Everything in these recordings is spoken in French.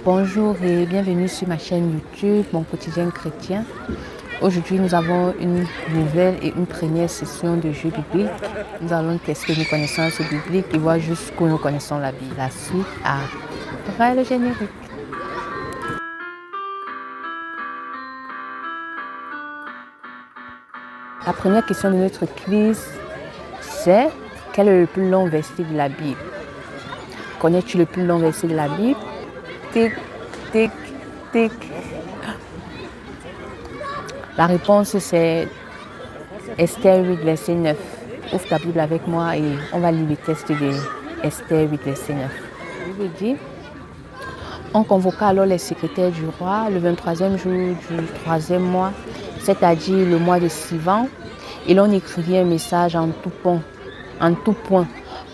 Bonjour et bienvenue sur ma chaîne YouTube, Mon quotidien chrétien. Aujourd'hui, nous avons une nouvelle et une première session de jeu biblique. Nous allons tester nos connaissances bibliques et voir jusqu'où nous connaissons la Bible. La suite après le générique. La première question de notre quiz, c'est quel est le plus long verset de la Bible? Connais-tu le plus long verset de la Bible? Tic, tic, tic. La réponse, c'est Esther 8, verset 9. Ouvre ta Bible avec moi et on va lire le texte de Esther 8, verset 9. La Bible dit: on convoqua alors les secrétaires du roi le 23e jour du 3e mois, c'est-à-dire le mois de Sivan, et l'on écrivit un message en tout point,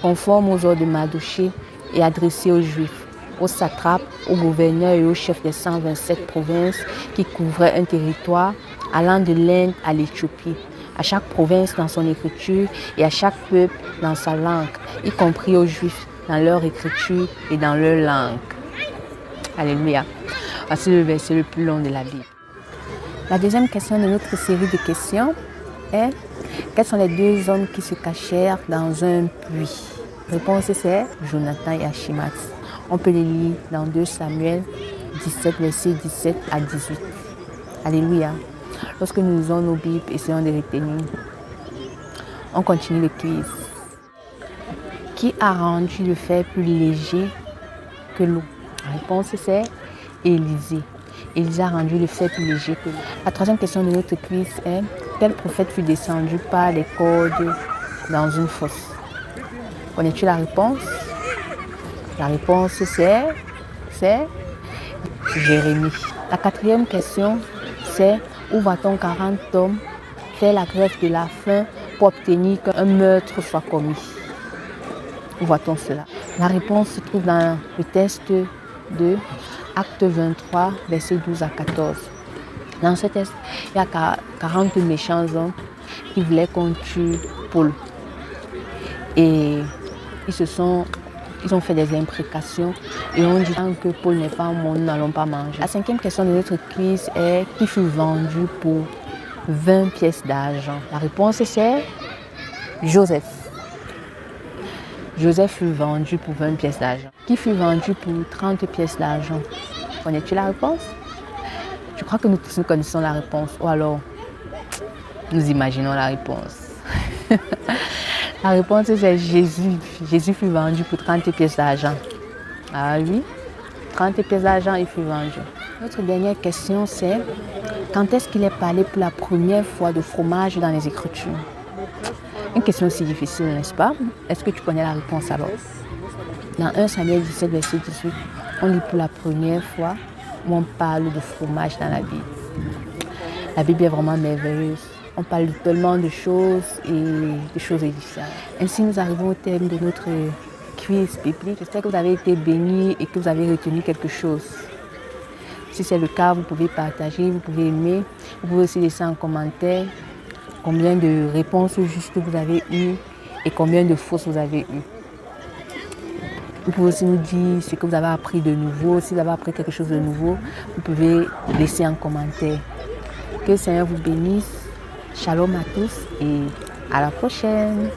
conforme aux ordres de Mardochée et adressé aux Juifs, aux satrapes, aux gouverneurs et aux chefs des 127 provinces qui couvraient un territoire allant de l'Inde à l'Éthiopie, à chaque province dans son écriture et à chaque peuple dans sa langue, y compris aux Juifs dans leur écriture et dans leur langue. Alléluia. Voici le verset le plus long de la Bible. La deuxième question de notre série de questions est: quels sont les deux hommes qui se cachèrent dans un puits? La réponse, c'est Jonathan et Achimath. On peut les lire dans 2 Samuel 17, versets 17 à 18. Alléluia. Lorsque nous lisons nos Bibles, essayons de retenir. On continue le quiz. Qui a rendu le fer plus léger que l'eau? La réponse, c'est Élisée. Élisée a rendu le fer plus léger que l'eau. La troisième question de notre quiz est: quel prophète fut descendu par les cordes dans une fosse? Connais-tu la réponse? La réponse, c'est Jérémie. La quatrième question, c'est: où va-t-on 40 hommes faire la grève de la faim pour obtenir qu'un meurtre soit commis? Où va-t-on cela? La réponse se trouve dans le texte de Acte 23, versets 12 à 14. Dans ce texte, il y a 40 méchants hommes qui voulaient qu'on tue Paul. Et ils ont fait des imprécations et on dit que Paul n'est pas mort, nous n'allons pas manger. La cinquième question de notre quiz est: qui fut vendu pour 20 pièces d'argent? La réponse, c'est Joseph. Joseph fut vendu pour 20 pièces d'argent. Qui fut vendu pour 30 pièces d'argent? Connais-tu la réponse? Je crois que nous tous connaissons la réponse, ou alors nous imaginons la réponse. La réponse, c'est Jésus. Jésus fut vendu pour 30 pièces d'argent. Ah oui, 30 pièces d'argent, il fut vendu. Notre dernière question, c'est: quand est-ce qu'il est parlé pour la première fois de fromage dans les Écritures? Une question si difficile, n'est-ce pas? Est-ce que tu connais la réponse alors? Dans 1 Samuel 17, verset 18, on lit pour la première fois où on parle de fromage dans la Bible. La Bible est vraiment merveilleuse. On parle tellement de choses et de choses édifiantes. Ainsi, nous arrivons au terme de notre quiz biblique. J'espère que vous avez été bénis et que vous avez retenu quelque chose. Si c'est le cas, vous pouvez partager, vous pouvez aimer. Vous pouvez aussi laisser en commentaire combien de réponses justes vous avez eues et combien de fausses vous avez eues. Vous pouvez aussi nous dire ce que vous avez appris de nouveau. Si vous avez appris quelque chose de nouveau, vous pouvez laisser en commentaire. Que le Seigneur vous bénisse. Shalom à tous et à la prochaine.